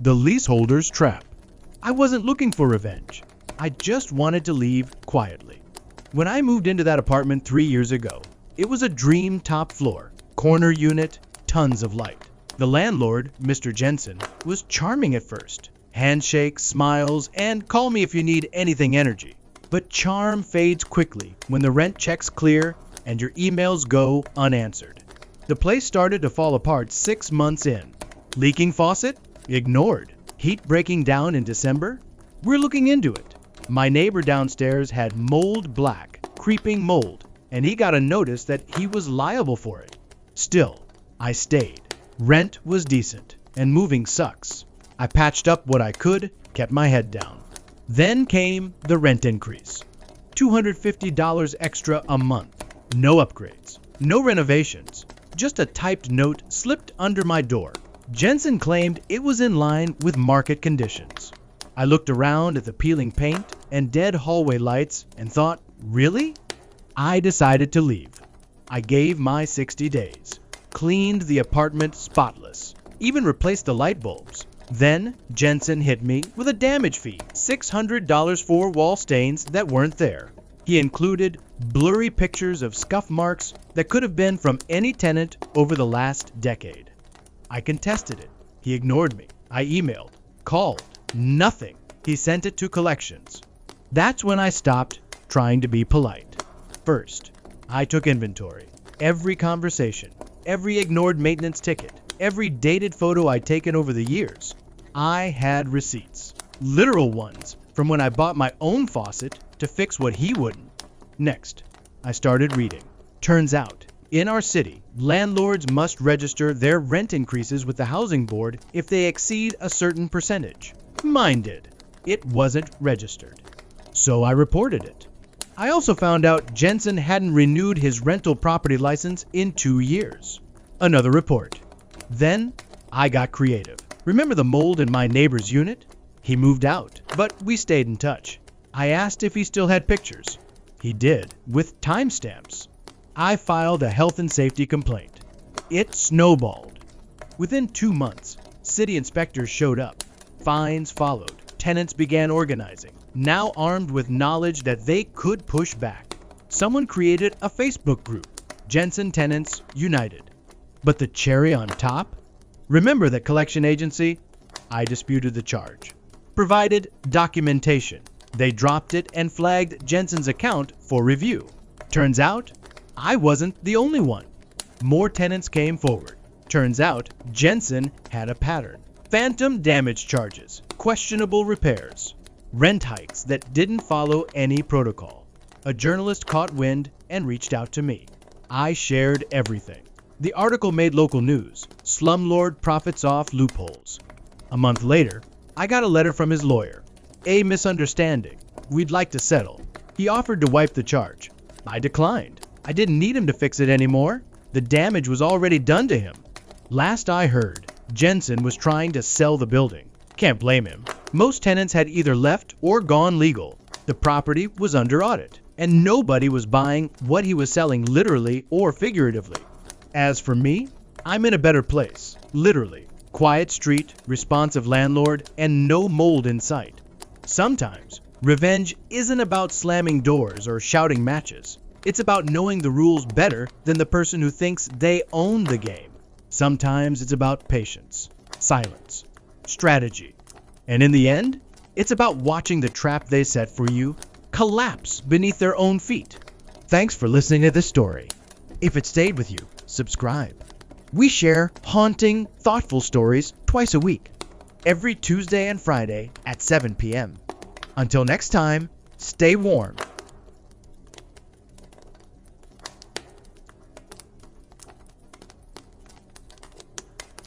The Leaseholder's Trap. I wasn't looking for revenge. I just wanted to leave quietly. When I moved into that apartment 3 years ago, it was a dream top floor, corner unit, tons of light. The landlord, Mr. Jensen, was charming at first. Handshakes, smiles, and call me if you need anything energy. But charm fades quickly when the rent checks clear and your emails go unanswered. The place started to fall apart 6 months in. Leaking faucet? Ignored. Heat breaking down in December? We're looking into it. My neighbor downstairs had mold black, creeping mold, and he got a notice that he was liable for it. Still, I stayed. Rent was decent, and moving sucks. I patched up what I could, kept my head down. Then came the rent increase. $250 extra a month. No upgrades. No renovations. Just a typed note slipped under my door. Jensen claimed it was in line with market conditions. I looked around at the peeling paint and dead hallway lights and thought, really? I decided to leave. I gave my 60 days. Cleaned the apartment spotless. Even replaced the light bulbs. Then Jensen hit me with a damage fee, $600 for wall stains that weren't there. He included blurry pictures of scuff marks that could have been from any tenant over the last decade. I contested it. He ignored me. I emailed, called, nothing. He sent it to collections. That's when I stopped trying to be polite. First, I took inventory. Every conversation, every ignored maintenance ticket, every dated photo I'd taken over the years. I had receipts. Literal ones, from when I bought my own faucet to fix what he wouldn't. Next, I started reading. Turns out, in our city, landlords must register their rent increases with the housing board if they exceed a certain percentage. Mine did. It wasn't registered. So I reported it. I also found out Jensen hadn't renewed his rental property license in 2 years. Another report. Then I got creative. Remember the mold in my neighbor's unit? He moved out, but we stayed in touch. I asked if he still had pictures. He did, with timestamps. I filed a health and safety complaint. It snowballed. Within 2 months, city inspectors showed up. Fines followed. Tenants began organizing, now armed with knowledge that they could push back. Someone created a Facebook group, Jensen Tenants United. But the cherry on top? Remember that collection agency? I disputed the charge. Provided documentation. They dropped it and flagged Jensen's account for review. Turns out, I wasn't the only one. More tenants came forward. Turns out, Jensen had a pattern. Phantom damage charges, questionable repairs, rent hikes that didn't follow any protocol. A journalist caught wind and reached out to me. I shared everything. The article made local news. Slumlord profits off loopholes. A month later, I got a letter from his lawyer. A misunderstanding. We'd like to settle. He offered to wipe the charge. I declined. I didn't need him to fix it anymore. The damage was already done to him. Last I heard, Jensen was trying to sell the building. Can't blame him. Most tenants had either left or gone legal. The property was under audit, and nobody was buying what he was selling literally or figuratively. As for me, I'm in a better place, literally. Quiet street, responsive landlord, and no mold in sight. Sometimes, revenge isn't about slamming doors or shouting matches. It's about knowing the rules better than the person who thinks they own the game. Sometimes it's about patience, silence, strategy. And in the end, it's about watching the trap they set for you collapse beneath their own feet. Thanks for listening to this story. If it stayed with you, subscribe. We share haunting, thoughtful stories twice a week, every Tuesday and Friday at 7 p.m. Until next time, stay warm